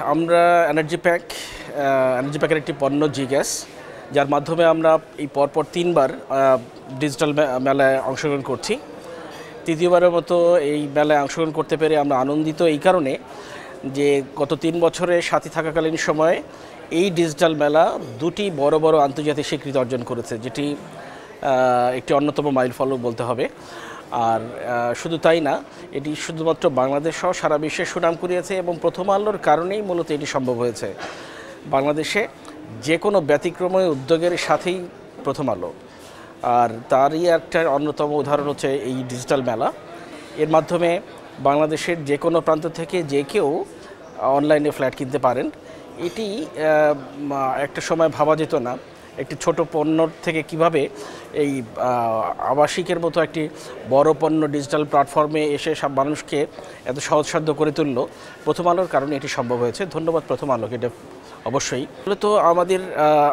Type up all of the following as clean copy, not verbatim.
আমরা এনার্জি প্যাকের একটি পণ্য জি গ্যাস, যার মাধ্যমে আমরা এই পরপর 3বার ডিজিটাল মেলায় অংশগ্রহণ করছি। তৃতীয়বারের মতো এই মেলায় অংশগ্রহণ করতে পেরে আমরা আনন্দিত এই কারণে যে গত 3 বছরে সাথী থাকাকালীন সময়ে এই ডিজিটাল মেলা দুটি বড় বড় আন্তর্জাতিক স্বীকৃতি অর্জন করেছে, যেটি একটি অন্যতম মাইলফলক বলতে হবে। আর শুধু তাই না, এটি শুধুমাত্র বাংলাদেশ সহ সারা বিশ্বে সুনাম কুড়িয়েছে এবং প্রথম আলোর কারণেই মূলত এটি সম্ভব হয়েছে। বাংলাদেশে যে কোনো ব্যতিক্রমী উদ্যোগের সাথেই প্রথম আলো, আর তারই একটা অন্যতম উদাহরণ হচ্ছে এই ডিজিটাল মেলা। এর মাধ্যমে বাংলাদেশের যে কোনো প্রান্ত থেকে যে কেউ অনলাইনে ফ্ল্যাট কিনতে পারেন। এটি একটা সময় ভাবা যেত না, একটি ছোট পণ্য থেকে কিভাবে এই আবাসিকের মতো একটি বড় পণ্য ডিজিটাল প্ল্যাটফর্মে এসে সব মানুষকে এত সহজসাধ্য করে তুলল। প্রথম আলোর কারণে এটি সম্ভব হয়েছে। ধন্যবাদ প্রথম আলোকে। এটা অবশ্যই তো আমাদের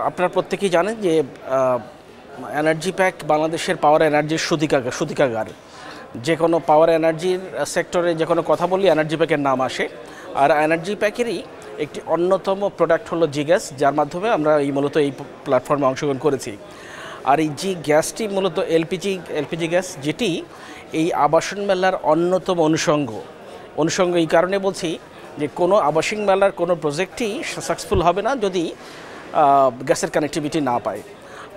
আপনারা প্রত্যেকেই জানেন যে এনার্জি প্যাক বাংলাদেশের পাওয়ার এনার্জির সূতিকাগার। যে কোনো পাওয়ার এনার্জির সেক্টরে যে কোনো কথা বললে এনার্জি প্যাকের নাম আসে। আর এনার্জি প্যাকেরই একটি অন্যতম প্রোডাক্ট হলো জি গ্যাস, যার মাধ্যমে আমরা মূলত এই প্ল্যাটফর্মে অংশগ্রহণ করেছি। আর এই জি গ্যাসটি মূলত এলপিজি গ্যাস, যেটি এই আবাসন মেলার অন্যতম অনুষঙ্গ এই কারণে বলছি যে কোনো আবাসিক মেলার কোনো প্রজেক্টই সাকসেসফুল হবে না যদি গ্যাসের কানেক্টিভিটি না পায়।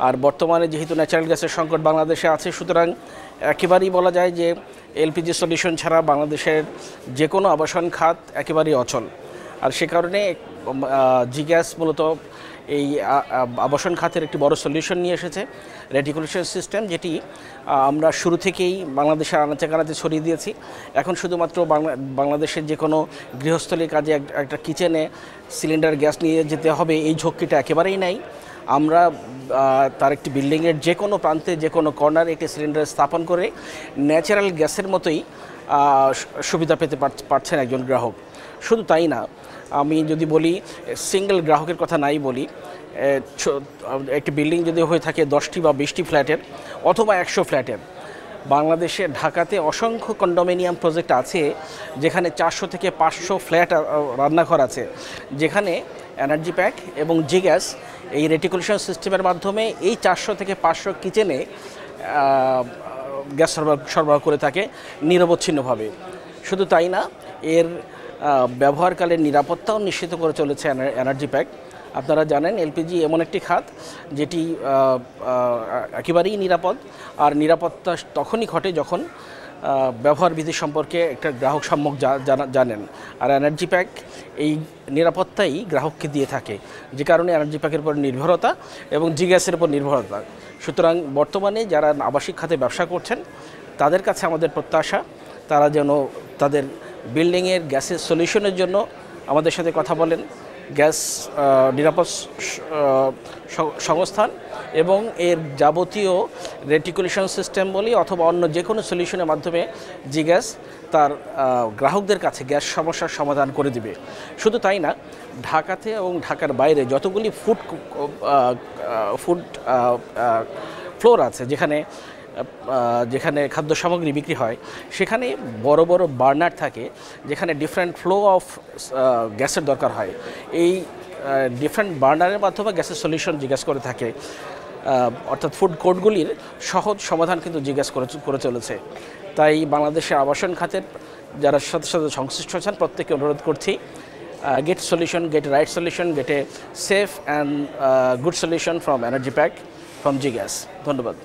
আর বর্তমানে যেহেতু ন্যাচারাল গ্যাসের সংকট বাংলাদেশে আছে, সুতরাং একেবারেই বলা যায় যে এলপিজি সলিউশন ছাড়া বাংলাদেশের যে কোনো আবাসন খাত একেবারেই অচল। আর সে কারণে জি গ্যাস মূলত এই আবাসন খাতের একটি বড় সলিউশন নিয়ে এসেছে, রেটিকুলেশন সিস্টেম, যেটি আমরা শুরু থেকেই বাংলাদেশের আনাচে কানাচে ছড়িয়ে দিয়েছি। এখন শুধুমাত্র বাংলাদেশের যে কোনো গৃহস্থলীর কাজে একটা কিচেনে সিলিন্ডার গ্যাস নিয়ে যেতে হবে এই ঝক্কিটা একেবারেই নাই। আমরা তার একটি বিল্ডিংয়ের যে কোনো প্রান্তে যে কোনো কর্নারে একটি সিলিন্ডার স্থাপন করে ন্যাচারাল গ্যাসের মতোই সুবিধা পেতে পারছেন একজন গ্রাহক। শুধু তাই না, আমি যদি বলি সিঙ্গেল গ্রাহকের কথা নাই বলি, একটি বিল্ডিং যদি হয়ে থাকে 10টি বা 20টি ফ্ল্যাটের অথবা 100 ফ্ল্যাটের, বাংলাদেশে ঢাকাতে অসংখ্য কন্ডোমিনিয়াম প্রজেক্ট আছে যেখানে 400 থেকে 500 ফ্ল্যাট রান্নাঘর আছে, যেখানে এনার্জি প্যাক এবং জি গ্যাস এই রেটিকুলেশন সিস্টেমের মাধ্যমে এই 400 থেকে 500 কিচেনে গ্যাস সরবরাহ করে থাকে নিরবচ্ছিন্নভাবে। শুধু তাই না, এর ব্যবহারকালের নিরাপত্তাও নিশ্চিত করে চলেছে এনার্জি প্যাক। আপনারা জানেন এলপিজি এমন একটি খাত যেটি একেবারেই নিরাপদ, আর নিরাপত্তা তখনই ঘটে যখন ব্যবহার বিধি সম্পর্কে একটা গ্রাহক সম্যক জানেন। আর এনার্জি প্যাক এই নিরাপত্তাই গ্রাহককে দিয়ে থাকে, যে কারণে এনার্জি প্যাকের উপর নির্ভরতা এবং জি গ্যাসের উপর নির্ভরতা। সুতরাং বর্তমানে যারা আবাসিক খাতে ব্যবসা করছেন তাদের কাছে আমাদের প্রত্যাশা তারা যেন তাদের বিল্ডিংয়ের গ্যাসের সলিউশনের জন্য আমাদের সাথে কথা বলেন। গ্যাস নিরাপদ সংস্থান এবং এর যাবতীয় রেটিকুলেশন সিস্টেম বলি অথবা অন্য যে কোনো সলিউশনের মাধ্যমে জি গ্যাস তার গ্রাহকদের কাছে গ্যাস সমস্যার সমাধান করে দিবে। শুধু তাই না, ঢাকাতে এবং ঢাকার বাইরে যতগুলি ফুড ফ্লোর আছে যেখানে খাদ্য সামগ্রী বিক্রি হয়, সেখানে বড় বড় বার্নার থাকে যেখানে ডিফারেন্ট ফ্লো অফ গ্যাসের দরকার হয়। এই ডিফারেন্ট বার্নারের মাধ্যমে গ্যাসের সলিউশন জিজ্ঞাসা করে থাকে, অর্থাৎ ফুড কোর্টগুলির সহজ সমাধান কিন্তু জিজ্ঞাসা করে চলেছে। তাই বাংলাদেশের আবাসন খাতের যারা সাথে সংশ্লিষ্ট আছেন প্রত্যেককে অনুরোধ করছি, get solution, get right solution, get a safe and good solution from energy pack, from G gas. ধন্যবাদ।